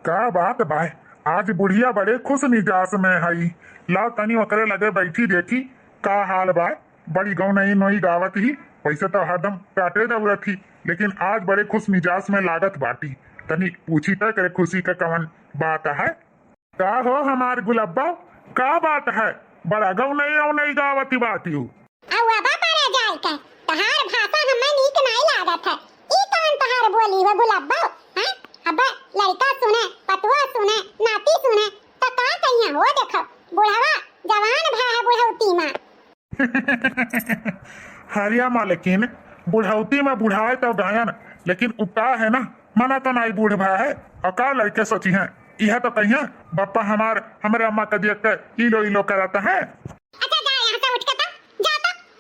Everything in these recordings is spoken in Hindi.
का बात भाई, आज बुढ़िया बड़े खुश मिजाज में हई। लाओ तनी ओकरे लगे बैठी देखी का हाल बा। बड़ी गौ नई नई गावत ही, वैसे तो हरदम काटे दौड़त थी, लेकिन आज बड़े खुश मिजाज में लागत बाटी। तनी पूछी तक करे खुशी का कवन बात है। का हो हमार गुलब्बा, का बात है? बड़ा गौ नई गावती बाटी हूँ। औवा बापारे जाय के तहार भाषा हमें नीक नहीं लागत है। ई कौन तहार बोली है गुलब्बा? हैं? अबे लड़का सुने, पतवा सुने, नाती सुने तो का कहिया हो देखो। बुढ़वा जवान भा है बुढ़ौती में। हरिया मालकिन, बुढ़ौती में बुढ़ाए तो गायन, लेकिन उपा है ना, मना तो नहीं बूढ़ भा है। और का लड़के सोची है, यह तो कहिया बप्पा हमारे अम्मा का देख कर इलो कराता है। अच्छा जा यहाँ से उठ के जा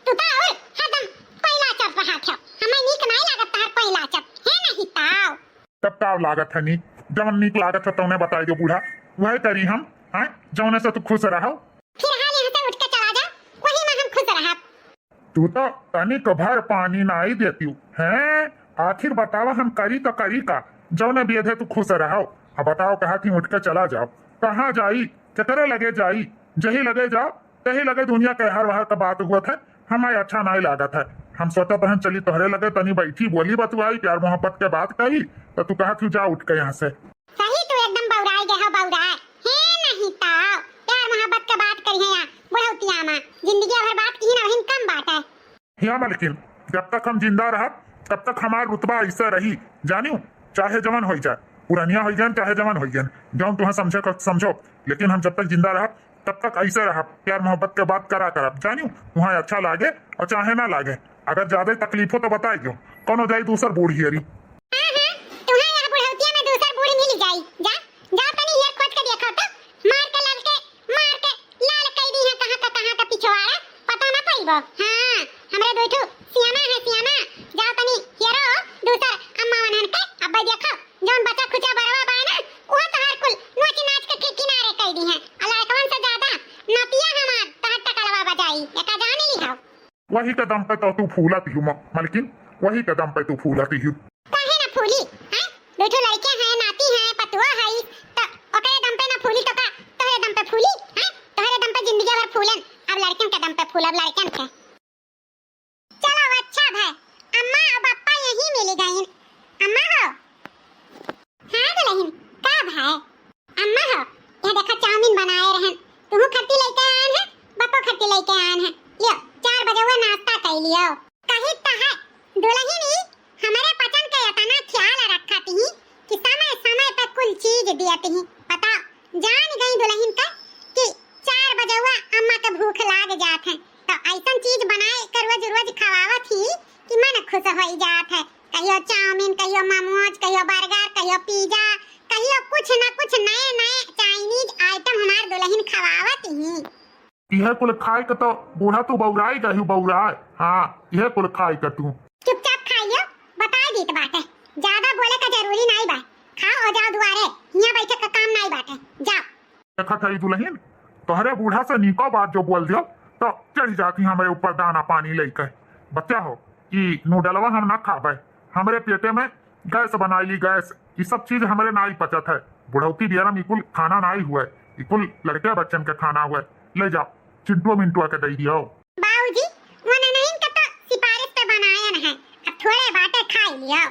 तू ता और हरदम पहला चप रहा था। हमें नीक नहीं लागत तहार पहला चप है नहीं ताव। तब ताव लागत है नी, जवन नीक लागत है तौने बताई दो बूढ़ा, वही करी हम हैं जौने से तू खुश रहो। फिर हाल यहाँ से उठ के चला जा, वही में हम खुश रहा। तू तो तनिक भर पानी नहीं देती हैं। आखिर बतावा हम करी तो करी का, जौने बेधे तू खुश रहो। अब बताओ कहा कि उठ के चला जाओ, कहाँ जाई, केकरे लगे जाई? जही लगे जाओ तही लगे दुनिया के हर वहर का बात हुआ था। हमें अच्छा नहीं लागत है। हम सोचा बहन चली तोहरे लगे तनी बैठी बोली बतुआई प्यार मोहब्बत के बात कही, तो तू कहा तू जा उठ के यहाँ से। सही तू एकदम बौराई गए हो बौराई है नहीं ताव। प्यार मोहब्बत के बात करी है यहाँ बुढ़ौतिया में, जिंदगी भर बात की ना वही कम बात है। हिया मालकिन, जब तक हम जिंदा रहा तब तक हमार रुतबा ऐसा रही, जानियो चाहे जवान हो जाए, पुरानिया हो जाए चाहे जवान हो जाए, जो तुम्हें समझो। लेकिन हम जब तक जिंदा रहा तब तक ऐसे रहा, प्यार मोहब्बत के बात करा जानियो वहाँ अच्छा लागे और चाहे ना लागे। अगर ज्यादा तकलीफ हो तो बताए क्यों, कौन हो जाए दूसर बूढ़ी हरी। तुम्हें यहाँ बुढ़ौतिया में दूसर बूढ़ी मिल जाई। जा तनी ये खोज के देखो तो मार के लाल कई दी है कहाँ का पिछवाड़ा पता ना पड़िबो। हां हमरे दोठो सियाना जाओ तनी हेरो दूसर अम्मा वनन के अब देखो जोन बच्चा खुचा बरवा बा ना ओह तहार कुल नाच के किनारे कई दी है। अल्लाह कौन से ज्यादा नतिया हमार तहत टकलवा बजाई एका जाने ली हो। वही कदम पे तो तू फूलती हूँ मालकिन, वही कदम पे तू फूलती हूँ। काहे ना फूली हैं? दोठो लड़के हैं, नाती हैं, पतुआ है, तो ओकरे दम पे ना फूली तो का तोहरे दम पे फूली हैं? तोहरे दम पे जिंदगी भर फूलन, अब लड़कन के दम पे फूलब लड़कन के। चलो अच्छा भाई, अम्मा और पापा यहीं मिल गए। अम्मा हो हां दुल्हन का भाई, अम्मा हो ये देखो चाउमीन बनाए रहन, तू खट्टी लेके आन है, बप्पो खट्टी लेके आन है। लियो 4 बजे वो नाश्ता कर लियो। कही तो है दुल्हनी हमारे पचन का इतना ख्याल रखती ही कि समय पे कुल चीज देती ही। पता जान गई दुल्हन का कि 4 बजे हुआ अम्मा के भूख लाग जात है, तो ऐसा चीज बनाए कर रोज खवावत ही कि मन खुश हो जात है। कहियो चाउमीन, कहियो मोमोज, कहियो बर्गर, कहियो पिज्जा, कहियो कुछ न कुछ नए चाइनीज आइटम हमार दुल्हन खवावत ही। यह कुल खाए के तो बूढ़ा तू बौराई गई बौराए। हाँ यह कुल खाए के तू चुपचाप खाइयो, बताई दीत बाटे, ज्यादा बोले का जरूरी नहीं बा। खाओ जाओ दुआरे, यहाँ बैठे का काम नहीं बाटे, जाओ। देखा था दुल्हन, तोहरे बूढ़ा से निको बात जो बोल दियो तो चढ़ जाती हमारे ऊपर दाना पानी लेकर। बच्चा हो कि नूडलवा हम ना खाबे, हमारे पेटे में गैस बनाई गैस, ये सब चीज हमारे ना ही पचत है। बुढ़ौती बियारा में कुल खाना ना ही हुआ है, कुल लड़के बच्चन का खाना हुआ है। ले जाओ चिंटू मिंटू के दे दियो। बाबूजी वो नहीं का तो सिफारिश पे बनाया न है, अब थोड़े बाटे खा लियो।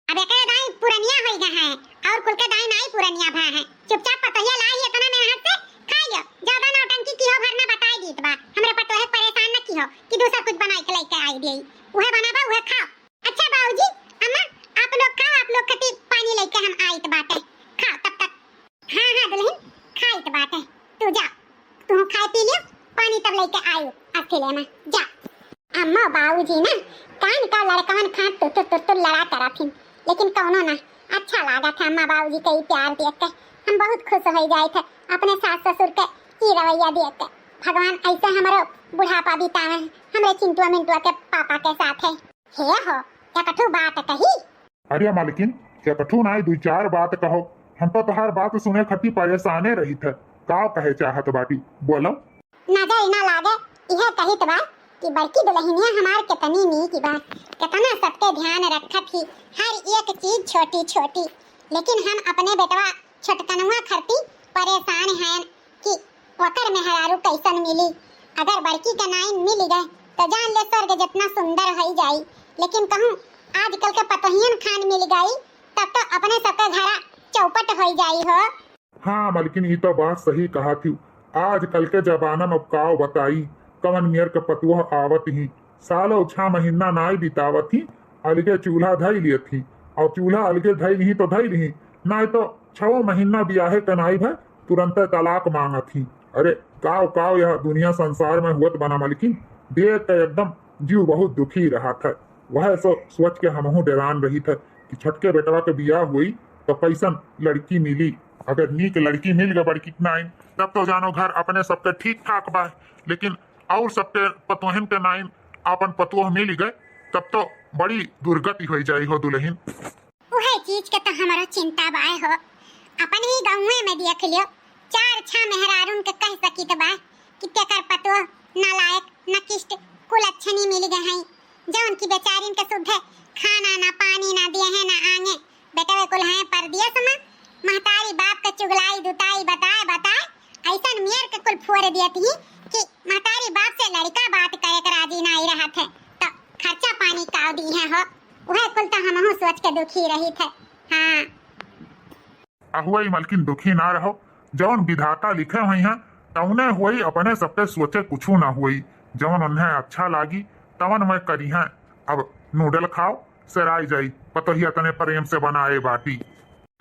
अब एकरे दाई पुरनिया होई गए हैं और कुल के दाई नहीं पुरनिया भा है। चुपचाप पतैया लाई इतना मेरे हाथ से खाइयो, ज्यादा नौटंकी की हो भरना बताई दीत बा। हमरे पतोहे परेशान न की हो कि दूसरा कुछ बनाई के लेके आई देई, उहे बनाबा उहे खाओ। अच्छा बाबूजी अम्मा आप लोग खाओ, आप लोग खटी पानी लेके हम आइत बाटे, खाओ तब तक। हां दुल्हन खाइत बाटे, तू जा तू खाए पी लियो, पानी तब लेके आयो अकेले में जा। अम्मा बाबूजी ना कान का लड़कवन खान तो लड़ा करा थी, लेकिन कौनो ना अच्छा लगा था। अम्मा बाबूजी का प्यार देख के हम बहुत खुश हो जाए थे, अपने सास ससुर के ई रवैया देख के। भगवान ऐसे हमारो बुढ़ापा बितावे हमरे चिंटुआ मिंटुआ के पापा के साथ है। हे हो क्या कठू बात कही। अरे मालकिन क्या कठू ना 2-4 बात कहो, हम तो तोहार बात सुने खटी परेशाने रही थे। का कहे चाहत बाटी बोलो। नजर ना लागे यह कहित बा कि बड़की दुल्हनिया हमार कितनी नीक बा, कितना सबके ध्यान रखत ही, हर एक चीज छोटी छोटी। लेकिन हम अपने बेटवा छोटकनुआ खरती परेशान हैं कि वकर मेहरारू कैसन मिली। अगर बड़की के नाइन मिल गए तो जान ले स्वर्ग जितना सुंदर हो जाई, लेकिन कहूँ आजकल के पतोहियन खान मिल गई तब तो अपने सबके घरा चौपट हो जाई हो। हाँ मलकिन ये तो बात सही कहा थी। आजकल के जमाना में काव बताई कवन मेयर के पतुआ आवत ही सालों 6 महीना नाई बितावत ही अलगे चूल्हा धई लियत थी और चूल्हा अलगे धई नहीं तो धई नहीं नहीं तो 6 महीना ब्याहे के नाई भय तुरंत तलाक मांगा थी। अरे काव काव यह दुनिया संसार में हुआ बना मलकिन, देख के एकदम जीव बहुत दुखी रहा था। वह सो सोच के हमहू डरान रही था कि छटके बेटवा के बियाह हुई तो कैसन लड़की मिली। अगर नीक लड़की मिल गई बड़की नाइन तब तो जानो घर अपने सबके ठीक ठाक बा, लेकिन और सबके पतोहन के नाइन अपन पतोह मिल गए तब तो बड़ी दुर्गति हो जाई हो दुल्हन। वह चीज के तो हमारा चिंता बाय हो। अपन ही गाँव में देख लियो 4-6 मेहरारून के कह सकी तो बा कि तेकर पतोह नालायक नकिष्ट कुल अच्छनी मिल गए हैं, जो उनकी बेचारीन के सुधे खाना ना पानी ना दिए हैं ना आगे बेटा वे कुल हैं पर दिया समा महतारी बाप के चुगलाई दुताई बताए ऐसा मेयर के कुल फोड़ दियती कि महतारी बाप से लड़का बात करे कर राजी ना ही रहा थे तो खर्चा पानी काव दी है हो। वह कुल तो हमहू सोच के दुखी रही थे। हाँ अहुई मलकिन दुखी ना रहो, जौन विधाता लिखे हुई हैं तौने हुई अपने सबके सोचे कुछू ना हुई, जौन उन्हें अच्छा लागी तवन में करी हैं। अब नूडल खाओ सराई जाई पतोहिया तने प्रेम से बनाए बाटी।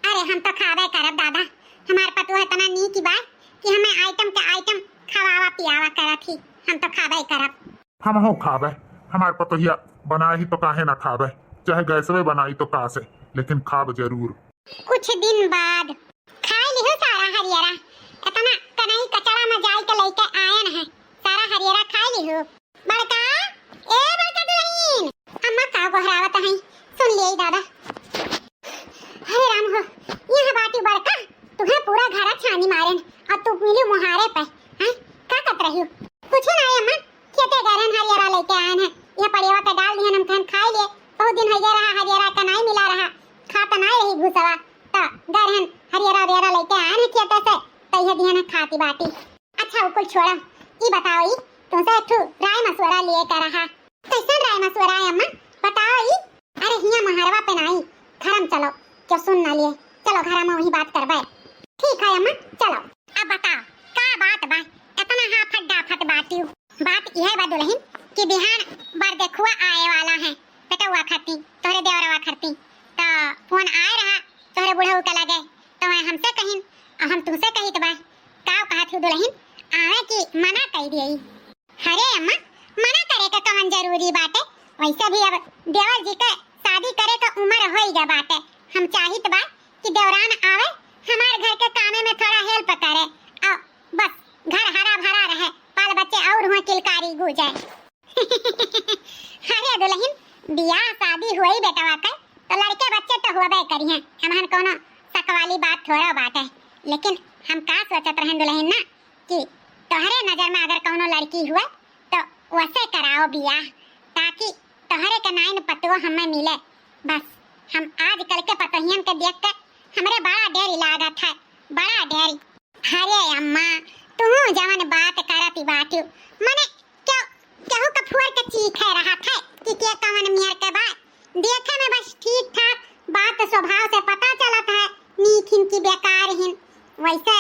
अरे हम तो खावे करब दादा, हमार पतोह इतना नीक बा कि हमें आइटम के आइटम खवावा पियावा करत ही, हम तो खावे करब। हम हो खावे, हमार पतोहिया बनाए ही तो काहे ना खावे, चाहे गैसवे बनाई तो का से, लेकिन खाब जरूर। कुछ दिन बाद खाए लिहो सारा हरियरा, इतना कनई कचड़ा में जाई के लेके आयन है, सारा हरियरा खाए लिहो। बड़का ए बड़का दुल्हन अम्मा का गोहरावत है, सुन ले दादा। हे राम हो यहां बाटी बड़का तुम्हें पूरा घर छानी मारन और तू मिली मुहारे पे हैं का कत रही हो। कुछ ना है अम्मा, खेते गरन हरियरा लेके आयन है, ये पड़ेवा पे डाल दिहन हम खान खाए लिए। बहुत दिन हो गया रहा हरियरा का नहीं मिला रहा, खाता नहीं रही घुसवा तो गरहन हरियरा लेके आयन है खेते से तो ये दिहन खाती बाटी। अच्छा कुल छोड़ो, ई बताओ ई तुमसे एक राय मसवरा लिए कर रहा, कैसा राय मसवरा है अम्मा बताओ ई। अरे हिया महारवा पे नहीं घरम चलो, क्या सुन ना लिए, चलो घर में वही बात करबे। ठीक है अम्मा चलो। अब बताओ का बात बा इतना हाफट डाफट बातियो। बात यह बा दुल्हन कि बिहान बर देखुआ आए वाला है, बेटा हुआ खरती तोरे देवरवा खरती तो फोन आए रहा तोरे बुढ़ऊ के लगे तो मैं हमसे कहिन और हम तुमसे कही तो बा का कहा थी दुल्हन आवे की मना कह दिए। अरे अम्मा मना करे का कौन जरूरी बाटे, वैसे भी अब देवर जी के शादी करे का उम्र हो गया बाटे, हम चाहित बा कि देवरान आवे हमारे घर के कामे में थोड़ा हेल्प करे और बस घर हरा भरा रहे, बाल बच्चे और हुआ किलकारी गुजे। अरे दुल्हन बियाह शादी हुई बेटा का तो लड़के बच्चे तो होबे करी हैं, हमहन कोनो शक वाली बात थोड़ा बात है, लेकिन हम का सोचत रहन दुल्हन ना कि तोहरे नजर में अगर कोनो लड़की हुआ तो वैसे कराओ बियाह ताकि तोहरे के नाइन पतुआ हमें मिले। बस हम आजकल के पतोहियन के देख के हमरे बड़ा डेरी लागत है, बड़ा डेरी। अरे अम्मा तू जवन बात करती बाटू मने केहू का फुअर के चीख है रहा था कि के कवन मियर के बात देखे में बस ठीक ठाक बात स्वभाव से पता चलत है, नीखिन की बेकार हिन। वैसे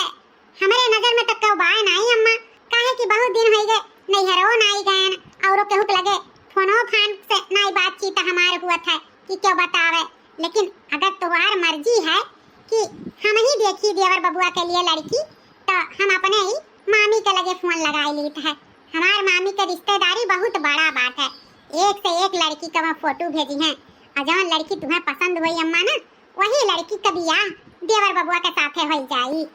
हमारे नजर में तो क्यों बाय नहीं अम्मा, काहे कि बहुत दिन हो गए नैहरो नहीं गए और केहू के लगे फोनो फान से नहीं बातचीत हमारे हुआ था कि क्यों बतावे, लेकिन अगर तुम्हार मर्जी है कि हम ही देखी देवर बबुआ के लिए लड़की तो हम अपने ही मामी के लगे फोन लगाई लीत है। हमार मामी के रिश्तेदारी बहुत बड़ा बात है, एक से एक लड़की का फोटो भेजी है और जौन लड़की तुम्हें पसंद हुई अम्मा ना वही लड़की का बियाह देवर बबुआ के साथे हो जाई।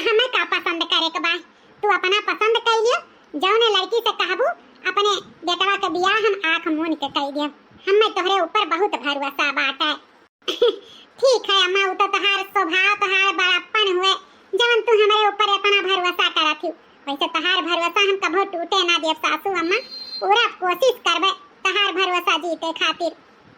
हमें का पसंद करे के बा तू अपना पसंद कर लियो, जौन लड़की से कहबू अपने बेटवा के बियाह हम आंख मूंद के कह दियो, हमें तोहरे ऊपर बहुत भरोसा बात है। ठीक है अम्मा, वो तो तहार स्वभाव तहार बड़प्पन हुए जवन तू हमारे ऊपर इतना भरोसा करत हूँ, वैसे तहार भरोसा हम कभो टूटे ना देव सासू अम्मा, पूरा कोशिश करबे तहार भरोसा जीते खातिर।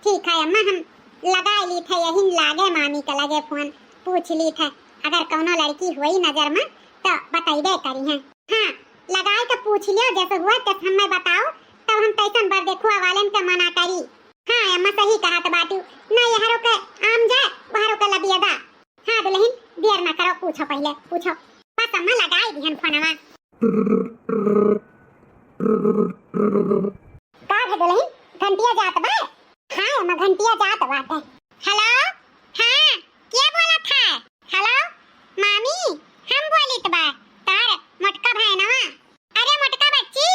ठीक है अम्मा, हम लगा ली थे यही लागे मामी के लगे फोन पूछ ली थे अगर कौनो लड़की हुई नजर में तो बताइबे करी है। हाँ लगाए तो पूछ लियो जैसे हुआ तो हमें बताओ तब हम तैसन बर देखुआ वालन के मना करी। हाँ अम्मा सही कहा तो बाटू ना यहरो के आम जाए बहरो के लबियदा। हाँ दुल्हन देर ना करो पूछो पहले पूछो बस अम्मा लगाई दिहन फोनवा का है दुल्हन घंटिया जात बा। हाँ अम्मा घंटिया जात बाटे। हेलो हाँ क्या बोला था। हेलो मामी हम बोलित बा तार मोटका बहनवा। अरे मोटका बच्ची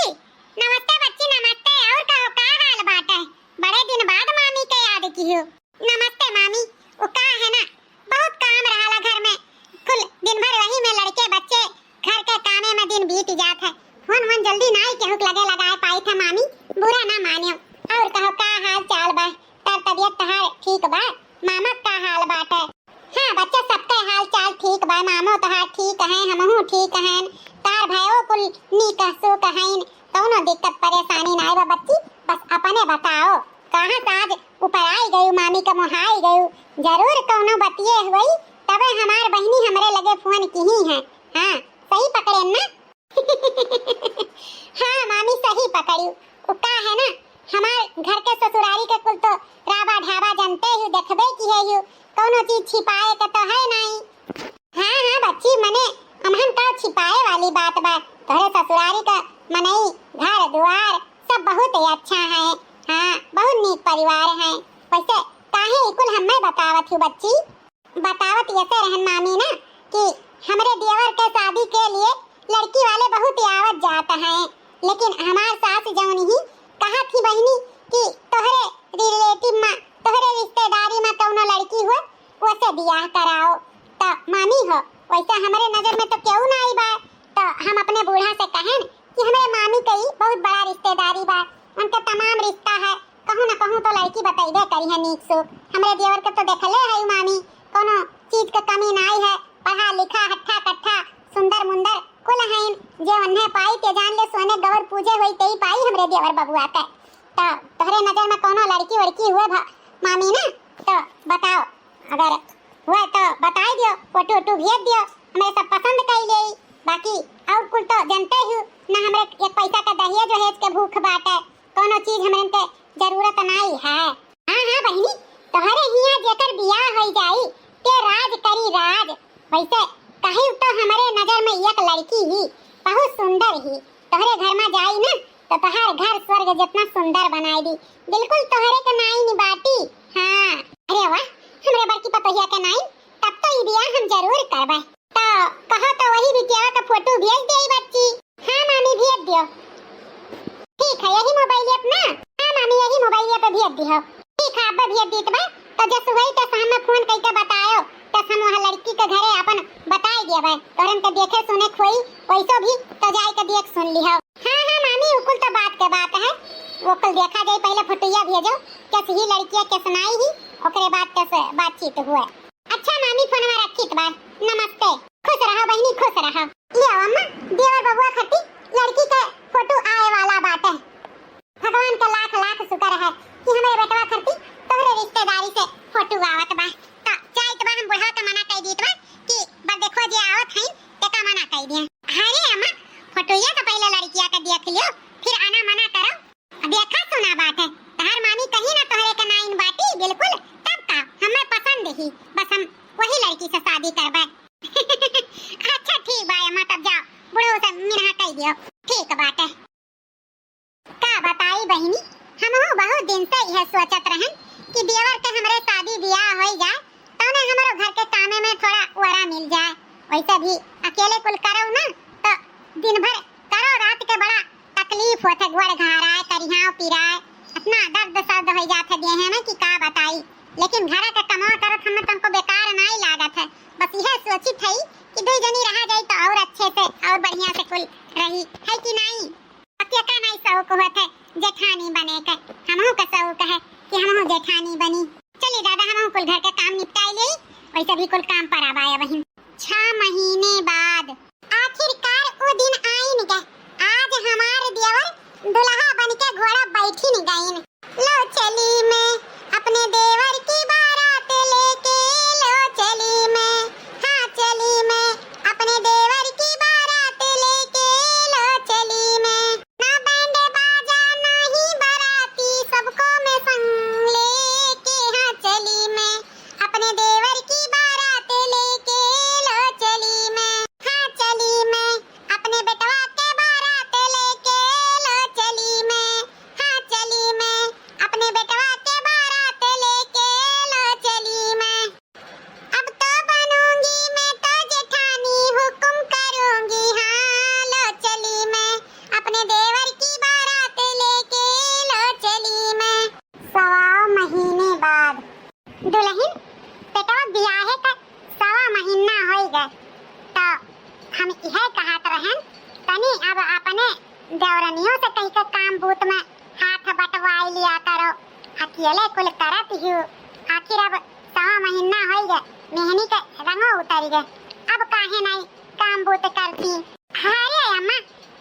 नमस्ते बच्ची नमस्ते और कहो का हाल बाटे बड़े दिन बाद मामी के याद की हो। नमस्ते मामी वो का है ना बहुत काम रहला घर में कुल दिन भर वही में लड़के बच्चे घर के कामे में दिन बीत जात है। फोन जल्दी ना ही केहू लगे लगाए पाई था मामी बुरा ना मानियो। और कहो का हाल चाल बा तार तबियत तहार ठीक बा मामा का हाल बाटे। हाँ बच्चा सबके हाल चाल ठीक बा मामो तहार ठीक है हमहू ठीक हैं तार भयो कुल नीक सुख हैं कौनो दिक्कत परेशानी ना बा बच्ची बस अपने बताओ कहां साज ऊपर आई गई मामी का मोहाई गई जरूर कौनो बतिए हुई तबे हमार बहनी हमरे लगे फोन की ही है। हाँ सही पकड़े ना हाँ मामी सही पकड़ी उका है ना हमार घर के ससुरारी के कुल तो राबा ढाबा जानते ही देखबे की है यू कौनो चीज छिपाए के तो है नहीं। हाँ हाँ बच्ची मने हमहन का छिपाए वाली बात बा तोरे ससुरारी का मनई घर द्वार सब बहुत ही अच्छा है। हाँ बहुत नीक परिवार है। वैसे काहे कुल हमें बतावत हूँ बच्ची बतावत ऐसे रहन मामी ना कि हमरे देवर के शादी के लिए लड़की वाले बहुत आवत जाता है लेकिन हमार सास जौन ही कहा थी बहनी कि तोहरे रिलेटिव में तोहरे रिश्तेदारी में कौनो लड़की हो उसे ब्याह कराओ तो मामी हो वैसा हमारे नजर में तो क्यों ना आई बा तो हम अपने बूढ़ा से कहें कि हमारे मामी कई बहुत बड़ा रिश्तेदारी बा उनका तमाम रिश्ता है कहूँ ना कहूँ तो लड़की बताइबे करी है नीक सुख हमारे देवर के तो देखले है मामी कोनो चीज का कमी ना आई है पढ़ा लिखा हट्ठा कट्ठा सुंदर मुंदर कुल हैं जे उन्हें पाई ते जान ले सोने गवर पूजे हुई तेई पाई हमरे देवर बबुआ के तो तोहरे नजर में कोनो लड़की वड़की हुए मामी ना तो बताओ अगर हुआ तो बता दियो फोटो वोटो भेज दियो हमें सब पसंद कर ले बाकी और कुल तो जानते ही ना हमरे एक पैसा का दहिया जो है के भूख बाटे कोनो चीज हमरे के जरूरत नहीं है। हां हां बहनी तोहरे हिया जेकर बियाह हो जाई ते राज करी राज वैसे कहीं तो हमारे नजर में एक लड़की ही बहुत सुंदर ही तोहरे घर में जाई ना तो तोहार घर स्वर्ग जितना सुंदर बनाई दी बिल्कुल तोहरे के नाई निबाटी। हाँ अरे वाह हमरे बड़की पतोहिया के नाई तब तो ये बियाह हम जरूर करबे तो कहो तो वही बिटिया का फोटो भेज देई बच्ची। हाँ मामी भेज दियो ठीक है यही मोबाइल अपना। हाँ मामी यही मोबाइल पे भेज दियो ठीक है अब भेज दी तो जस वही तो सामने फोन करके बताओ तो हम वहां लड़की के घरे अपन बताई देबे तोरन के देखे सुने खोई वैसो भी तो जाई के देख सुन लिहो। हां हां मामी उकुल तो बात के बात है वो कल देखा जाए पहले फोटोया भेजो कैसे ही लड़की के सुनाई ही ओकरे बाद कैसे बातचीत हुए। अच्छा मामी फोन में रखी तो बात नमस्ते खुश रहो बहनी खुश रहो। ले अम्मा देवर बबुआ खटी लड़की के फोटो आए वाला बात है भगवान का लाख लाख शुक्र है कि हमारे बेटवा खटी तोहरे रिश्तेदारी से फोटो आवत बा ता चाहे तो हम बुढ़ा का मना कह दी तो कि बस देखो जे आवत है ते का मना कह दिया। अरे अम्मा फोटोया तो पहले लड़किया का देख लियो फिर आना मना करो देखा सुना बात है तहार मामी कहीं ना तोहरे के नाइन बाटी बिल्कुल तब का हमें पसंद ही बस हम वही लड़की से शादी करबे अच्छा ठीक बा अम्मा तब जाओ बुढ़ो से मिनहा कह दियो ठीक बात है। का बताई बहनी हमहु बहुत दिन से यह सोचत रहन कि देवर के हमरे शादी ब्याह हो जाए तो ने हमरो घर के कामे में थोड़ा वरा मिल जाए वैसे भी अकेले कुल करो ना तो दिन भर करो रात के बड़ा तकलीफ होते गोड़ घाराए करिहाव पिराए इतना दर्द सर्द हो जाते देह में कि का बताई लेकिन घर का कमा करत हमें तुमको बेकार नहीं लागत है बस यह सोची थी कि दो जनी रह जाए तो और अच्छे से और बढ़िया से कुल रही है कि नहीं। अकेला नहीं शौक होत है जेठानी बने के हमहु का शौक है कि हमहु जेठानी बनी। चलिए दादा हमहु कुल घर के काम निपटाई ले वैसे भी कुल काम पर आवाया बहन 6 महीने बाद आखिरकार वो दिन आइन के आज हमारे देवर दुल्हा बनके घोड़ा बैठी न गईन। लो चली मैं अपने देवर की बारात लेके लो चली मैं हाँ चली दुल्हन बेटा बियाहे का 1.25 महीना हो गए तो हम यह कहत रहन तनी अब अपने देवरनियों से कहीं के काम बूत में हाथ बटवाई लिया करो, अकेले कुल करत ही आखिर अब 1.25 महीना हो गए मेहनी के रंगो उतर गए, अब काहे नहीं काम बूत करती। अरे अम्मा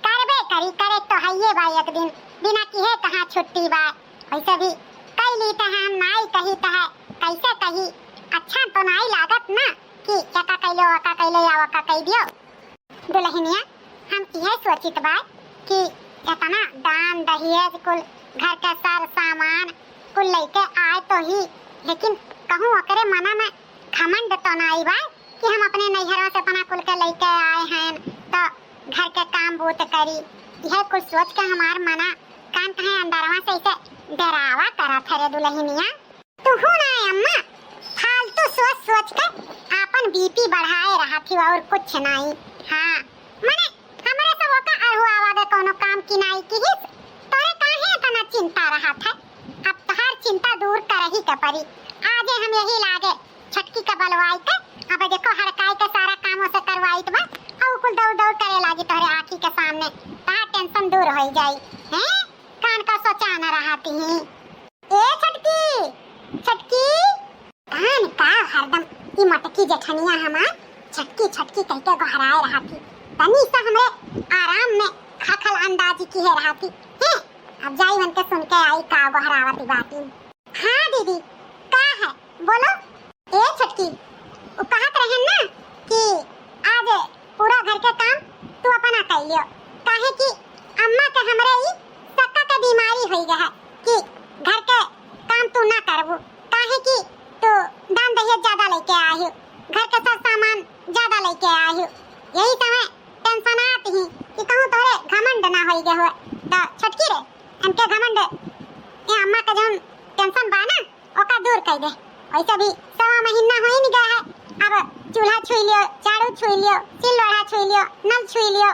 करबे करी करे तो हइये बा एक दिन बिना किहे कहाँ छुट्टी बा, वैसे भी कई ली तो हम नाई कही तो है कैसे कही, अच्छा तो नाई लागत ना कि एका कैलो ओका कैलो या ओका कह दियो। दुल्हनिया हम यह सोचित बा कि इतना दान दहेज कुल घर के सार सामान कुल लेके आए तो ही, लेकिन कहूँ ओकरे मना में घमंड तो नाई बा कि हम अपने नैहरों से अपना कुल के लेके आए हैं तो घर के काम बूत करी, यह कुछ सोच के हमार मना कान कहे अंदरवा से इसे डरावा करत है रे दुल्हनिया। तू हो ना अम्मा फालतू सोच सोच के अपन बीपी बढ़ाए रहा थी और कुछ नहीं। हाँ मने हमारे से वो का अरहु आवागे कोनो काम की नाई की हित तोरे काहे इतना चिंता रहा था, अब तो हर चिंता दूर कर ही के परी। आजे हम यही लागे छटकी का बलवाई के अब देखो हड़काई के सारा कामों से करवाई तो बस और कुल दौड़ दौड़ करे लागी तोरे आँखी के सामने, तार टेंशन दूर हो जाई हैं, कान का सोचा न रहती ही। ए छटकी छटकी कान का हरदम ई मटकी जेठनिया हमार छटकी छटकी कह के गोहराए रहती, तनी सा हमरे आराम में खखल अंदाजी की है रहती हैं, अब जाई मन के सुन के आई का गोहरावती बाती। हाँ दीदी का है बोलो। ए छटकी वो कहत रहन ना कि आज पूरा घर के काम तू अपना कर लियो, काहे कि अम्मा के हमरे ई सक्का के बीमारी होई गया है कि घर के काम तू ना करबू, काहे कि तू दान दहेज ज्यादा लेके आयु, घर के सब सामान ज्यादा लेके आयु, यही समय टेंशन आती ही कि कहूँ तोरे घमंड ना होई गए हो तो छटकी रे इनके घमंड ये अम्मा का जौन टेंशन बा ना ओका दूर कर दे। वैसे भी 1.25 महीना हो ही नहीं गया है, अब चूल्हा छुई लियो, झाड़ू छुई लियो, सिल लोढ़ा छुई लियो, नल छुई लियो,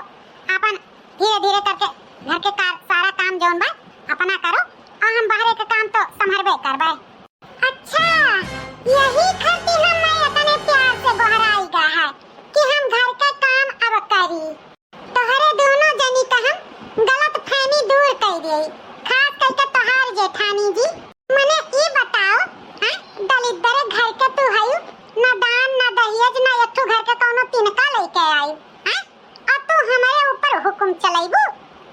अपन धीरे धीरे करके घर के सारा काम जौन बा अपना करो और हम बाहर के काम तो संभरबे करबे। अच्छा यही खातिर हम मैं इतने प्यार से गोहराई गा है कि हम घर के काम अब करी, तोहरे दोनों जनी का हम गलत फहमी दूर कर दिए, खास करके तोहार जेठानी जी। मने ई बताओ हां दलिद्र घर के तू हयू ना दान ना दहेज ना एकठो घर के कोनो तिनका लेके आयू हां, अब तू हमारे ऊपर हुक्म चलाइबू,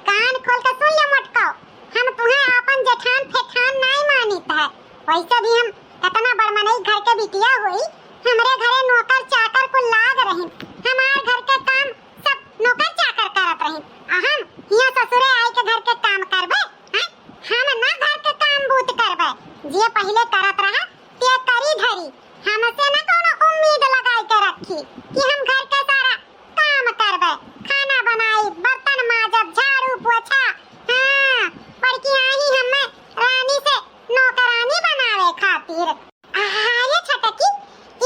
कान खोल के सुन ले मटकाओ, हम तुम्हें अपन जेठान फेठान नहीं मानित है, वैसे भी हम इतना बड़मनई घर के बिटिया हुई, हमरे घरे नौकर चाकर को लाग रही, हमार घर के काम सब नौकर चाकर करत रही, हम हिया ससुरे आई के घर के काम करबे हां, हम ना घर के काम बूत करबे, जे पहले करत रहा ते करी धरी, हमसे ना कोनो उम्मीद लगाई के रखी कि हम घर के सारा काम करबे, खाना बनाई, बर्तन माजब, झाड़ू पोछा, हां बड़की आई हमें रानी से नौकरानी बनावे खातिर। अरे छटकी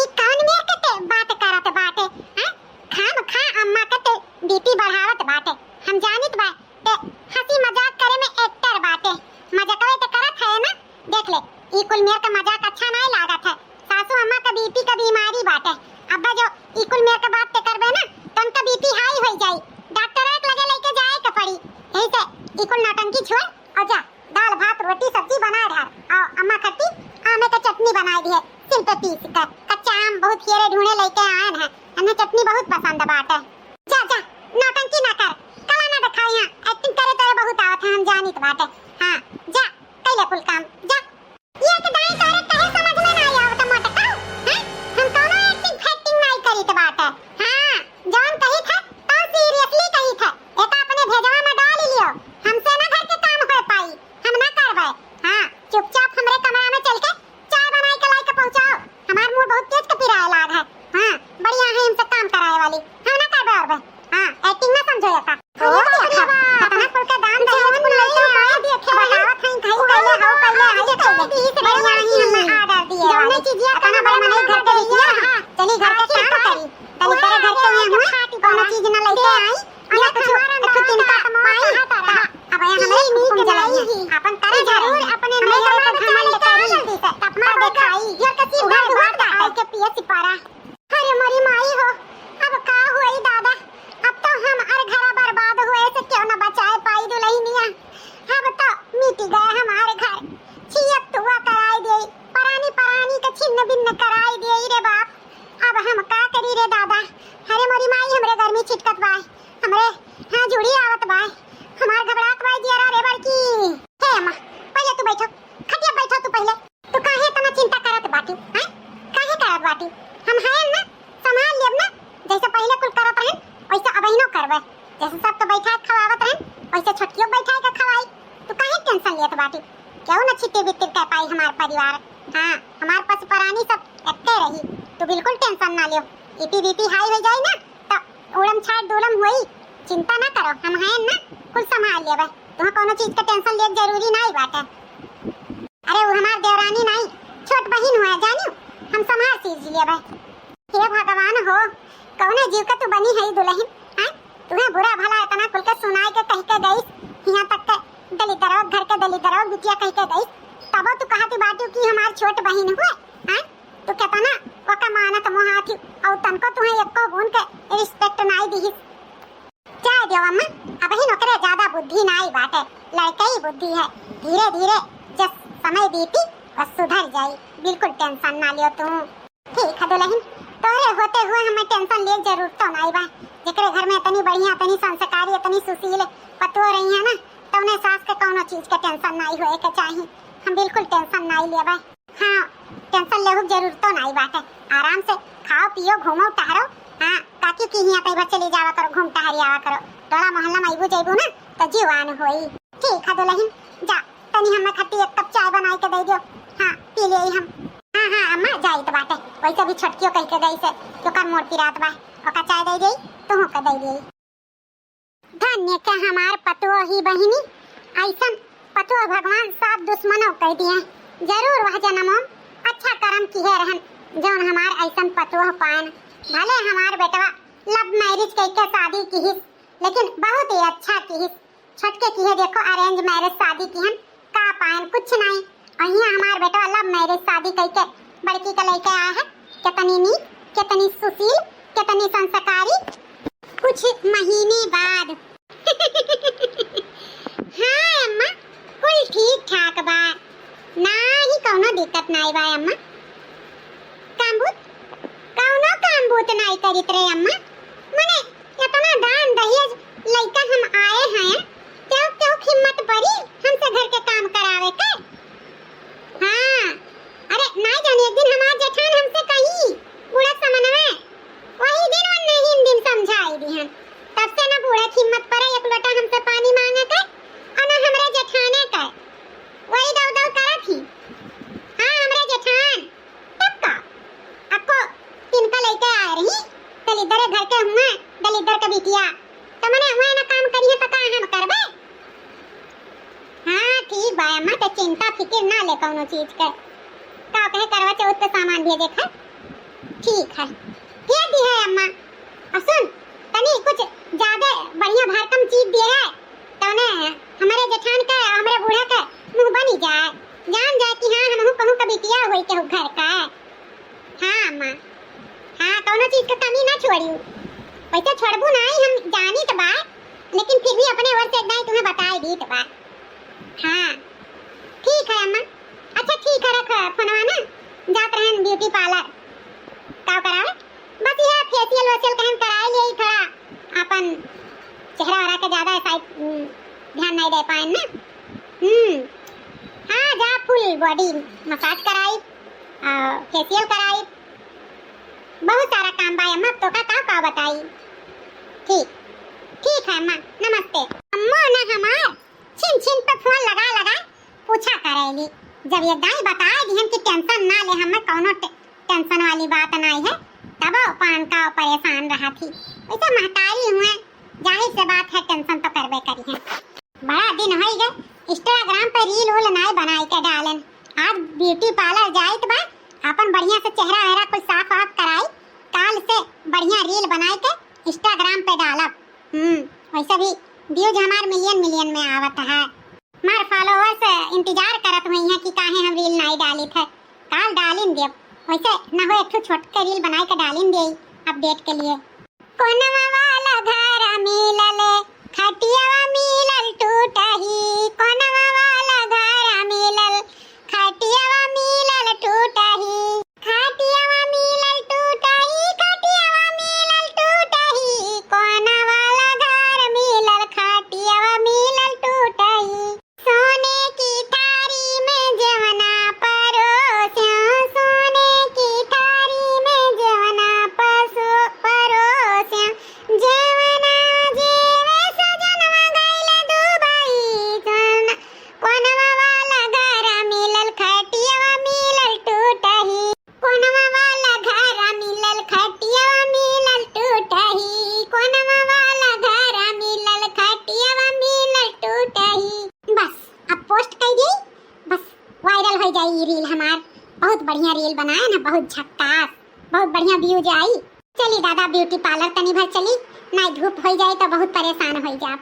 ई कौन मेर के बात करत बाटे हां, खाम खा अम्मा के बीपी बढ़ावत बाटे, हम जानित बा ते हंसी मजाक करे में एक्टर बाटे, मजाकवे ते करत है ना, देख ले ई कुल मेर का मजाक अच्छा नहीं लागत है, सासू अम्मा का बीपी का बीमारी बाटे, अब्बा जो ई कुल मेर का बात ते करबे ना तो उनका बीपी हाई हो जाई, डॉक्टर एक लगे लेके जाए के पड़ी, यही से ई कुल नौटंकी छोड़ और जा दाल भात रोटी सब्जी बना रहा और अम्मा खट्टी आमे का चटनी बनाई दी है सिल पे पीस कर, कच्चा आम बहुत खेरे ढूंढे लेके आए हैं, हमें चटनी बहुत पसंद बाटे, जा जा नौटंकी ना कर, कला ना दिखाई हां, एक्टिंग करे तोरे बहुत आवत है हम जानित बाटे, हां जा कैले कुल काम जा। ये के दाई तोरे कहे समझ में ना आवत मटकाओ हैं, हम कोनो एक्टिंग फैक्टिंग नहीं करी त बाटे, हां जौन कही था तो सीरियसली कही था, एका अपने भेजवा में डाल लियो, हमसे ना घर के काम हो पाई, हम ना करबे, हां चुपचाप हमरे कमरा में चल के चाय बनाई के लाई के पहुंचाओ, हमार मुंह बहुत तेज कपिराए लाग है, हां बढ़िया है हमसे काम कराए वाली, हम ना करबे और हां एक्टिंग ना समझो एका ओ देखा अपना कुल के दान दहेज कुल लेके आए देखे बतावत हैं कहीं कैले हाउ कैले आइए कैले बढ़िया ही हमें ऑर्डर दिए वाली चीज अपना बड़े मने घर के लिया चली घर के काम करी तनी तेरे घर के हुआ कोनो चीज ना लेके आई और कुछ तिनका कमाई अब यहाँ हमें मीट जलाई अपन करे जरूर अपने नया का घमंड करी अपना दिखाई ये कसी बिन बिन कराई दे रे बाप। अब हम का करी रे दादा। अरे मोरी माई हमरे घर में छिटकत बाय, हमरे हां जुड़ी आवत बाय, हमार घबरात बाय जरा रे बड़की। हे अम्मा पहले तू बैठो, खटिया बैठो तू पहले। तू काहे इतना चिंता करत बाटी हैं? काहे करत बाटी? हम हैं ना, संभाल लेब ना। जैसे पहले कुल करत रहन वैसे अबहिनो करबे। जैसे सब तो बैठा के खवावत रहन वैसे छोटकियो बैठा के खवाई। तू काहे टेंशन लेत बाटी? क्यों न छिट्टी बिट्टी कह पाई हमार परिवार। हां हमार पशु प्राणी सब एक्के रही। तू बिल्कुल टेंशन ना लियो। ईटी बीटी हाई हो जाए ना तो उड़म छाट डोलम होई। चिंता ना करो, हम हैं ना, कुल संभाल लेबे। तुम्हें कोनो चीज का टेंशन ले जरूरी नहीं बाटे। अरे वो हमार देवरानी नहीं, छोट बहिन हुआ जानियो, हम संभाल सीज लेबे। हे भगवान हो, कौने जीव का तू बनी है दुल्हन? हैं तुम्हें बुरा भला इतना खुल के सुनाई के कह के गई, यहां तक के दलिदरो घर के दलिदरो बिटिया कह के गई, तब तू कहती बाटी कि हमार छोट बहिन हुए। हैं तू कहता ना ओका मानत मोहाती और तनको तुम्हें एको गुण के रिस्पेक्ट नहीं दी। चाय देव अम्मा, अब ही नौकरे ज्यादा बुद्धि नहीं बाटे, लड़के ही बुद्धि है। धीरे धीरे जब समय बीती बस सुधर जाई, बिल्कुल टेंशन ना लियो तू। ठीक है दुल्हन, तोरे होते हुए हमें टेंशन ले जरूरत तो नहीं बा। जेकरे घर में इतनी बढ़िया, इतनी संस्कारी, इतनी सुशील पतो रही है ना, तो उन्हें सास के कोनो चीज के टेंशन नहीं होए के चाहिए। हम बिल्कुल टेंशन नहीं लेबे। हाँ टेंशन लेहु जरूरत तो नहीं बाटे। आराम से खाओ पियो घूमो टहरो। हाँ काकी की हिया कई बार चली जावा करो, घूम टहरी आवा करो। टोला मोहल्ला में आइबू जाइबू ना तो जीवान होई। ठीक है दुल्हन, जा तनी हमें खट्टी एक कप चाय बनाई के दे दियो। हाँ पी ले हम। हाँ हाँ अम्मा जाई तो बाटे, वैसे भी छटकियो कह के गई से तो कर मोड़ की रात बा, ओका चाय दे देई तुहू के दे देई। धन्य के हमार पतुओ ही बहिनी, ऐसन पतुओ भगवान सब दुश्मनों कह दिए। जरूर वह जन्मों अच्छा कर्म किए रहन जौन हमार ऐसन पतुओ पान। भले हमार बेटवा लव मैरिज करके शादी की हिस, लेकिन बहुत ही अच्छा की हिस। छटके की है देखो अरेंज मैरिज शादी की हन, का पान कुछ नहीं। और यहाँ हमार बेटवा लव मैरिज शादी करके बड़की का लेके आया है। कितनी नीक, कितनी सुशील, कितनी संस्कारी। कुछ महीने बाद हाँ अम्मा कुल ठीक ठाक बा, ना ही कौनो दिक्कत नहीं बा अम्मा। कौनो काम बूत नहीं करित रे अम्मा। मने इतना दान दहेज लइका हम आए हैं, क्यों हिम्मत पड़ी हमसे घर के काम करावे के। हाँ अरे नहीं जाने एक दिन हमार जेठान हमसे कही बूढ़ा समनवे, वही दिन वो नहीं दिन समझाई दिहन। तब से ना बूढ़ा हिम्मत पड़े एक लोटा हमसे पानी मांगे के और ना हमरे जेठाने के वही दव दव करत ही। हाँ हमरे जेठान तब का आपको तिनका लेके आ रही दलिदर घर के हुआ, दलिदर का बिटिया तो मने हुआ ना काम करिए तो का हम करबे। हाँ ठीक बा अम्मा, तो चिंता फिक्र ना ले कौनो चीज के। का कहे करवा चौथ पे सामान भेजे था। ठीक है क्या दी है अम्मा। और सुन तनी कुछ ज्यादा बढ़िया भरकम चीज दी है तो ने हमारे जेठान का हमारे बूढ़ा का मुंह बनी जाए, जान जाए कि हाँ हम कहूं कभी किया होई के घर का। हाँ अम्मा हाँ कौनो चीज का कमी ना छोड़ियो। वैसे छोड़बू नहीं हम जानी तो बात, लेकिन फिर भी अपने ओर से नहीं तुम्हें बताई दी तो बात। हाँ ठीक है अम्मा। अच्छा ठीक है रख फोनवा ना, जात रहन ब्यूटी पार्लर का करावे। बस यह फेशियल वेशियल कहन कराई ले थोड़ा अपन चेहरा वरा के ज्यादा साइड ध्यान नहीं दे पाए ना। हाँ जा फुल बॉडी मसाज कराई, फेशियल कराई, बहुत सारा काम बा अम्मा। तो का बताई। ठीक है अम्मा नमस्ते। अम्मा ना हमार छिन पे फोन लगा पूछा करेली। जब ये दाई बताए दिहन कि टेंशन ना ले, हमें कोनो टेंशन वाली बात नहीं है, तब पान का परेशान रहा थी। वैसे महतारी हुए जाहिर से बात है टेंशन तो करबे करी है। बड़ा दिन हो गए इंस्टाग्राम पे रील उल नहीं बनाई के डालन। आज ब्यूटी पार्लर जाइत बा, अपन बढ़िया से चेहरा वेहरा कुछ साफ वाफ कराई, काल से बढ़िया रील बनाई के इंस्टाग्राम पे डालब। वैसे भी व्यूज हमार मिलियन में आवत है। मार फॉलोअर्स इंतजार करत हुई हैं कि काहे हम रील नहीं डाली थे। काल डालिन देव, वैसे ना हो एक छोटा रील बनाई के डालिन दे अपडेट के लिए। कोनवा वाला घर मिलल खटियावा मिलल टूटही, कोनवा वाला घर मिलल खटियावा मिलल टूटही, बहुत बढ़िया रील बनाया ना, बहुत झक्कास, बहुत बढ़िया व्यूज आई। चली दादा ब्यूटी पार्लर तनी भर चली, नहीं धूप हो जाए तो बहुत परेशान हो जाए।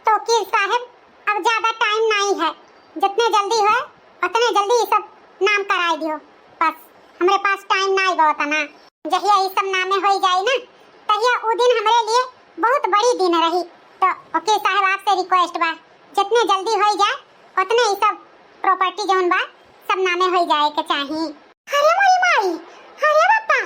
तो वकील साहब अब ज्यादा टाइम नहीं है, जितने जल्दी है उतने जल्दी ये सब नाम कराई दियो। बस हमारे पास टाइम नहीं बहुत ना, जहिया ये सब नामे हो जाए ना तहिया वो दिन हमारे लिए बहुत बड़ी दिन रही। तो वकील साहब आपसे रिक्वेस्ट बा, जितने जल्दी हो जाए उतने ये सब प्रॉपर्टी जोन बा सब नामे हो जाए के चाहिए। अरे मोरी माई, अरे बापा,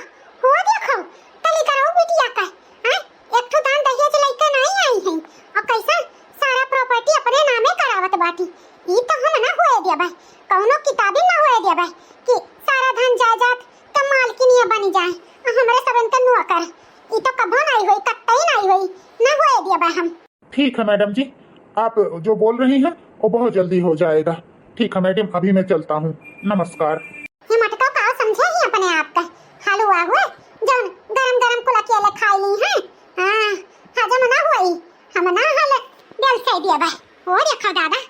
हो देखो तली कराओ बिटिया का, हां एक तो दान दहिया के लइका नहीं आई है और कैसा सारा प्रॉपर्टी अपने नामे करावत बाटी। ई तो हम ना होए दिया भाई, कौनो किताबी ना होए दिया भाई कि सारा धन जायदाद का मालकिनिया बनी जाए हमरे सबन का नौकर। ई तो कभो नहीं होई, कतई नहीं होई, ना होए दिया भाई हम। ठीक है मैडम जी, आप जो बोल रही हैं वो बहुत जल्दी हो जाएगा। ठीक है मैडम, अभी मैं चलता हूँ, नमस्कार। ये मटका का समझे ही अपने आप का हलवा हुआ जो गरम गरम को अकेले खा ली है। हां हजम ना हुई, हम ना हल दिल से दिया भाई। हो देखो दादा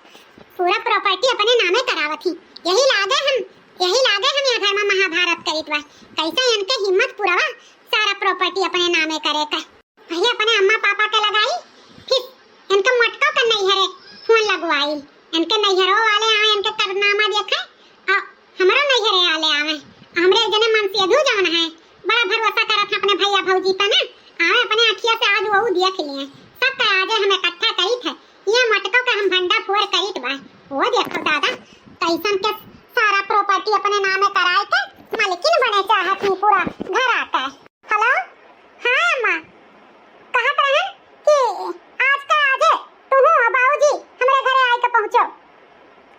पूरा प्रॉपर्टी अपने नामे करावत ही, यही लागे हम यहाँ घर में महाभारत करित बा। कैसे इनके हिम्मत पूरा बा सारा प्रॉपर्टी अपने नामे करे का। पहले अपने अम्मा पापा के लगाई, फिर इनके मटका का नहीं हरे फोन लगवाई, इनके नैहरों वाले आए, इनके करनामा देखे और हमारा नैहरे वाले आवे। हमरे जने मन से अधू जवन है बड़ा भरोसा करत अपने भैया भौजी पे ना, आवे अपने अखिया से आज वो देख लिए सब का आज हम इकट्ठा करी थे। ये मटका का हम भंडा फोड़ करीत बा। वो देखो दादा कैसन के सारा प्रॉपर्टी अपने नामे कराए के मालकिन बने चाहत ही पूरा घर आता है। हेलो हां अम्मा, कहत रहन कि आज का आज तू और बाबूजी हमरे घरे आए के पहुंचो।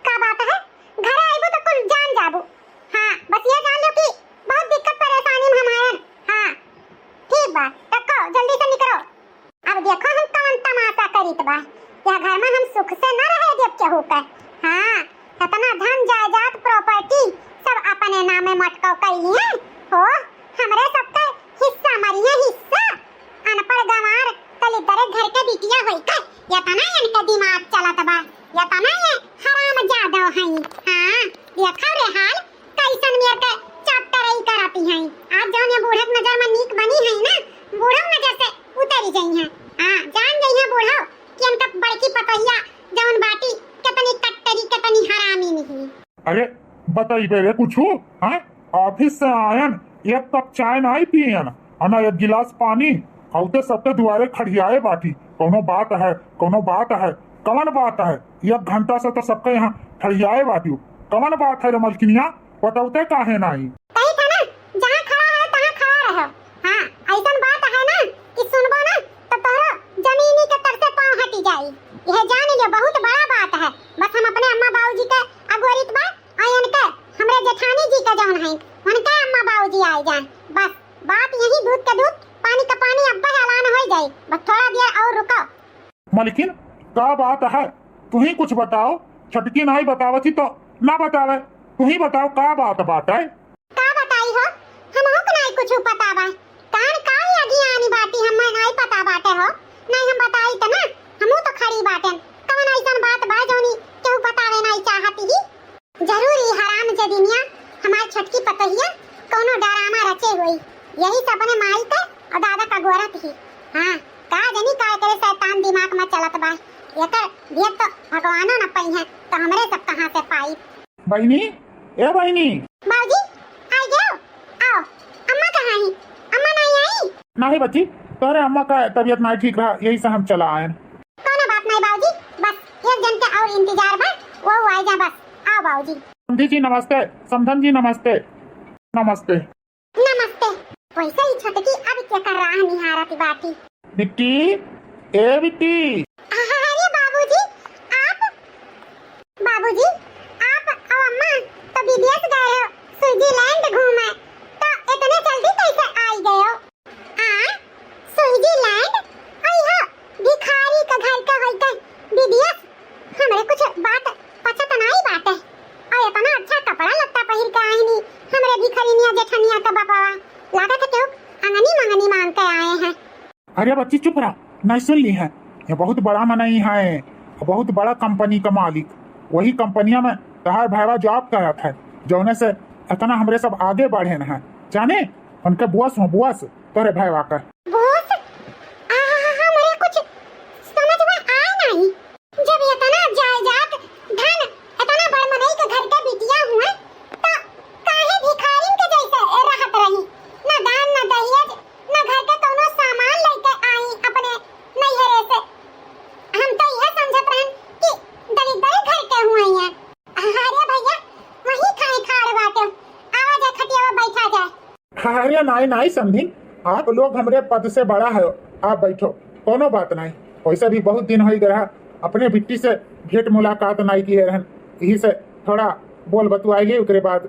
का बात है? घरे आइबो तो कुल जान जाबो। हां बस ये जान लो कि बहुत दिक्कत परेशानी में हम आए। हां ठीक बा, रखो जल्दी से निकलो। अब देखो हम कौन तमाशा करीत बा, या घर में हम सुख से न रहे देव के होकर। हां इतना धन जायदाद प्रॉपर्टी सब अपने नामे मटकाव कइली है हो, हमरे सबका हिस्सा मरिए हिस्सा। अनपढ़ गंवार तली दरे घर के बिटिया होई का या तना इनके दिमाग चलत बा, या तना ये हराम जादव हई। हां देखो रे हाल कैसन मेर के चैप्टर ही कराती हैं। आज जौन ये बूढ़त नजर में नीक बनी है ना, बूढ़ो नजर से उतरी गई है। हां जान गई है बूढ़ो कि इनका बड़की पतोहिया जौन बाटी कितनी कट्टरी कितनी हरामी नहीं। अरे बताइए रे कुछ, हाँ ऑफिस से आयन एक कप चाय नहीं पियन और एक गिलास पानी औते सबके दुआरे खड़ियाए बाटी। कोनो बात है, कोनो बात है, कवन बात है? एक घंटा से तो सबके यहाँ खड़ियाए बाटी, कवन बात है रे मलकिनिया, बताउते काहे नहीं? सही था ना, जहाँ खड़ा है तहाँ खड़ा रहो। हाँ ऐसन बात है ना कि सुनबो ना तो तोरो जमीनी के तर से पाँव हटी जाई। यह जान लियो बहुत बड़ा बात है। बस हम अपने अम्मा बाबूजी के अगोरित बा आयन के हमरे जेठानी जी का जौन है उनके अम्मा बाबूजी आए जान। बस बात यही, दूध का दूध पानी का पानी अब्बा ऐलान हो जाए। बस थोड़ा देर और रुको। मलकिन का बात है, तू ही कुछ बताओ, छटकी नहीं बतावती तो ना बतावे, तू ही बताओ का बात है? का बताई हो, हमहु को नहीं कुछ पता बा। कान काई अगी आनी बाटी हम नहीं पता बाटे हो। नहीं हम बताई त ना हमहु तो खड़ी बाटेन। कवन ऐसन बात बा जोनी केहू बतावे नहीं चाहती ही। जरूरी हराम जदीनिया हमार छटकी पतहिया कोनो डरामा रचे हुई, यही तो अपने माई के और दादा का गोरत ही। हां का जनी का करे शैतान दिमाग में चलत बा, एकर भेद तो भगवानो न पई है तो हमरे सब कहां से पाई। बहनी ए बहनी, बाबूजी आ जाओ, आओ। अम्मा कहाँ है? अम्मा नहीं आई? नहीं बच्ची, तोरे अम्मा का तबीयत नहीं ठीक रहा, यही से हम चला आए। कोनो बात नहीं बाबूजी, बस एक जन के और इंतजार बा, वो आ जा बस। आओ बाबूजी। समधी जी नमस्ते, समधन जी नमस्ते। नमस्ते नमस्ते। वैसे ही छटकी अब क्या कर रहा है निहारत बाटी। बिट्टी, ए बिट्टी। अरे बाबूजी आप और अम्मा तो विदेश गए हो, स्विट्जरलैंड घूमे, तो इतने जल्दी कैसे आ गए हो? हाँ स्विट्जरलैंड आई हो, भिखारी का घर का होइते विदेश। हमरे कुछ बात पता नहीं बाटे और इतना अच्छा कपड़ा लगता पहिर के आई नहीं हमरे भिखारीनिया जेठनिया का बाबा लागत है क्यों अंगनी मंगनी मांग के आए हैं। अरे बच्ची चुप रहा, नहीं सुन ली है, ये बहुत बड़ा मनई है, बहुत बड़ा कंपनी का मालिक, वही कंपनिया में तहार भाईवा जॉब करत है, जौने से इतना हमरे सब आगे बढ़े न है जाने उनके बुआस तोरे भाई वाकर बॉस हमरे कुछ समझ में आए नहीं जब इतना जायदाद धन इतना बड़ मनई के घर के बिटिया हुए तो काहे भिखारी के जैसे रहत रही न दान न दहेज न घर के कोनो सामान लेके आई अपने नैहरे से हम तो यह समझत रहन कि दलित घर के हुए हैं अरे भैया वही खाए खाड़ बाटे आवाज खटिया में बैठा जाए अरे नहीं समझी आप लोग हमरे पद से बड़ा है आप बैठो कोनो बात नहीं वैसे भी बहुत दिन हो गया अपने बिट्टी से भेंट मुलाकात नहीं की है रहन यही से थोड़ा बोल बतुआइए उसके बाद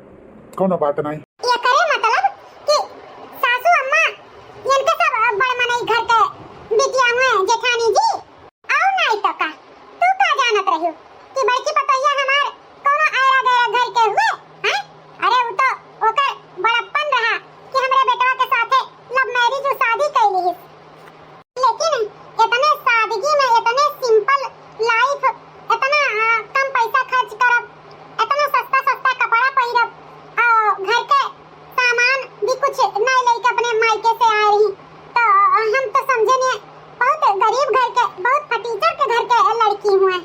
कोनो बात नहीं ये करे मतलब कि सासू अम्मा इनके सब बड़ मनई घर के बिटिया हुए जेठानी जी और नहीं तो का तू का जानत रहियो कि बड़की पतैया हमार कोनो आयरा गैरा घर के हुए हैं अरे वो तो ओकर बड़प्पन रहा कि हमरे बेटवा के साथे लव मैरिज शादी कैली है लेकिन इतने सादगी में इतने सिंपल लाइफ इतना कम पैसा खर्च करब इतना सस्ता कपड़ा पहिरब घर के सामान भी कुछ नहीं लेके अपने मायके से आ रही तो हम तो समझे नहीं बहुत गरीब घर के बहुत फटीचर के घर के लड़की हुए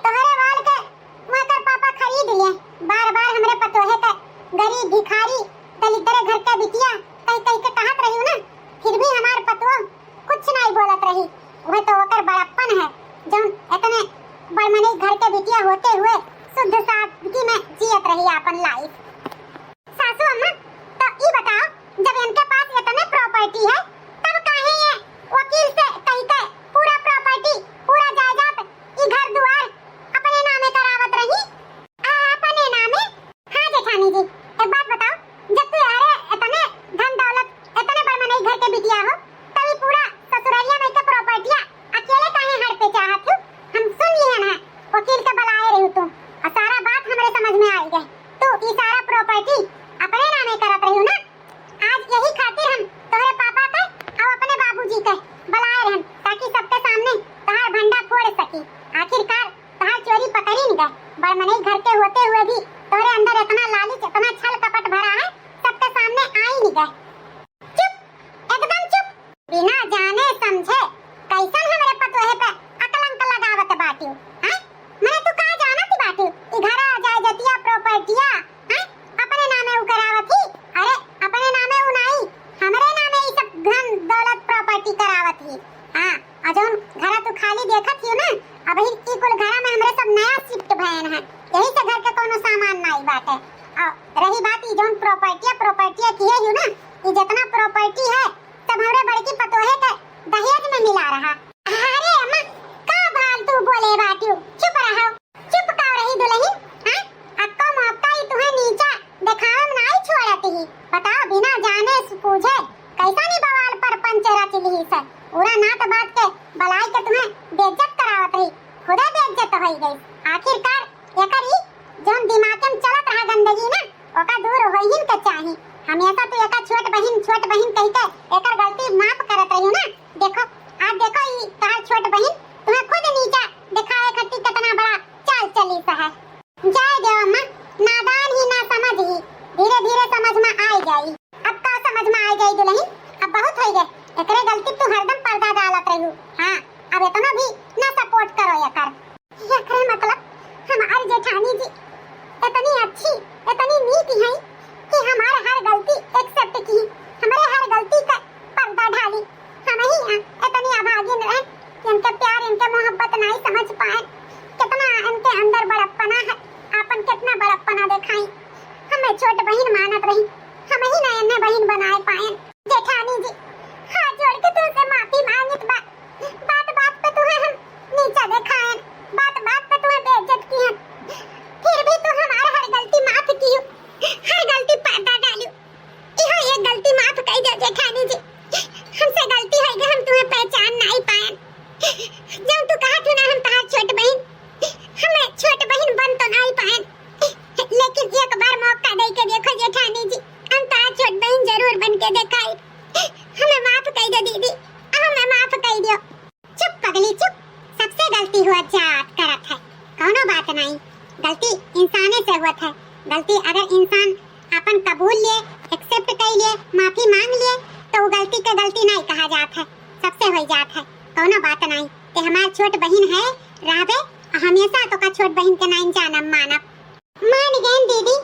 तोहरे वाल के वहाँ कर पापा खरीद लिए बार हमरे पतोहे के गरीब भिखारी दलित घर के बिटिया कहीं के कहत रही ना फिर भी हमार पतोह कुछ नहीं बोलत रही वह तो ओकर बड़प्पन है जो इतने बड़मनी घर के बिटिया होते हुए शुद्ध सादगी में जियत रही अपन लाइफ सासू अम्मा तो ये बताओ जब इनके पास इतने प्रॉपर्टी है तब काहे ये वकील से कहीं के पूरा प्रॉपर्टी पूरा जायदाद ये घर द्वार अपने नामे करावत रही अपने नामे हाँ जेठानी जी एक बात बताओ जब तू अरे इतने धन दौलत इतने बड़मनी घर के बिटिया हो तभी पूरा ससुरालिया में के प्रॉपर्टियां अकेले काहे हड़ पे चाहत हो हम सुन लिए ना वकील के बुलाए रही तुम और सारा बात हमरे समझ में आई गई तो ये सारा प्रॉपर्टी अपने नामे करत रही ना आज यही खातिर हम तोहरे पापा के और अपने बाबूजी के बुलाए रहन ताकि सबके सामने तहार भंडा फोड़ सकी आखिरकार तहार चोरी पकड़ी नहीं गए बड़मनी घर के होते हुए भी तोहरे अंदर इतना लालच इतना छल कपट भरा है सबके सामने आ ही नहीं गए चुप एकदम चुप बिना जाने समझे कैसन हमरे पतोहे पे अकलंक लगावत बाटियो हैं मैं तू का जानत बाटियो ई घरा जायदादिया प्रॉपर्टिया हैं अपने नामे उ करावत ही अरे अपने नामे उ नहीं हमरे नामे ई सब धन दौलत प्रॉपर्टी करावत ही हां अजोन घरा तू खाली देखत हियो ना अबही ई कुल घरा में हमरे सब नया शिफ्ट भयन है यही से घर के कोनो सामान नहीं बाटे और रही बात ई जोन प्रॉपर्टिया किए हियो ना ई जितना प्रॉपर्टी है सब हमरे बड़की पतोहे के दहेज में मिला रहा अरे अम्मा का फालतू बोले बाटियो चुप रहो चुप का रही दुल्हन हां अक्का मौका ही तुम्हें नीचा दिखावे में नहीं छोड़ती ही बताओ बिना जाने पूछे कैसा नहीं बवाल पर पंचरा चली ही से पूरा नात बात के बलाई के तुम्हें बेइज्जत करावत रही खुदा बेइज्जत होई गई आखिरकार एकरी जोन दिमाग में चलत रहा गंदगी ना ओका दूर होइहिन के चाही हमेशा तो एका छोट बहिन कह के एकर गलती माफ करत रही ना देखो आज देखो ई तार छोट बहिन तुम्हें खुद नीचा दिखाए खट्टी कितना बड़ा चाल चली सा है जय देव अम्मा नादान ही ना समझ ही धीरे धीरे समझ में आ जाई अब का समझ में आ जाई दुल्हन अब बहुत हो गए एकरे गलती तू हरदम पर्दा डालत रही हां अब इतना भी ना सपोर्ट करो एकरे मतलब हमारी जेठानी जी इतनी अच्छी इतनी नीति है कि हमारे हर गलती एक्सेप्ट की हमारे हर गलती का पर्दा ढाली हम ही इतनी अभागिन रहे कि इनके प्यार इनके मोहब्बत नहीं समझ पाए कितना इनके अंदर बड़प्पना है अपन कितना बड़प्पना दिखाई हमें छोट बहन मानत रही हम ही ना इन्हें बहन बनाए पाए जेठानी जी हाथ जोड़ के तुमसे माफी मांगत बात पे तुम्हें हम नीचा दिखाएं बात पे तुम्हें बेइज्जत की है फिर भी तू हमारी हर गलती माफ की हर गलती पर्दा डाली इहो ये गलती माफ कर दे जेठानी जी हमसे गलती है कि हम तुम्हें पहचान नहीं पाए जब तू कहा थी ना हम तार छोट बहन हमें छोट बहन बन तो नहीं पाए लेकिन एक बार मौका दे के देखो जेठानी जी हम तार छोट बहन जरूर बन के दिखाई हमें माफ कर दो दीदी हमें माफ कर दियो चुप पगली चुप सबसे गलती हुआ जात करत है अपन कबूल लिए, एक्सेप्ट कर लिए, माफी मांग लिए तो वो गलती के गलती नहीं कहा जात है, सबसे हो जात है, कौनो बात नहीं। ते हमार छोट बहन है रावे, हमेशा तो का छोट बहन के नहीं जानब मानब। मान गए दीदी,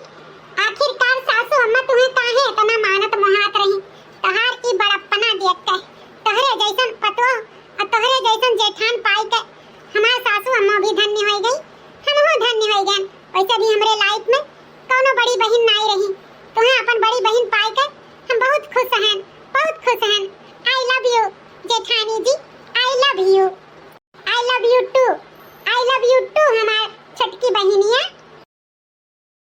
आखिरकार सासू अम्मा तुम्हें काहे इतना मानत मोहात रही, तहार की बड़प्पना देख के, तोहरे जैसन पतो और तोहरे जैसन जेठान पाई के हमार सासू अम्मा भी धन्य हो गई, हमहु धन्य हो गए। वैसे भी हमरे लाइफ में कोनो बड़ी बहन नहीं रही, तुम्हें अपन बड़ी बहन पाई के हम बहुत खुश हैं, बहुत खुश हैं। आई लव यू जेठानी जी, I love you, I love you too, I love you too हमार छोटकी बहनिया।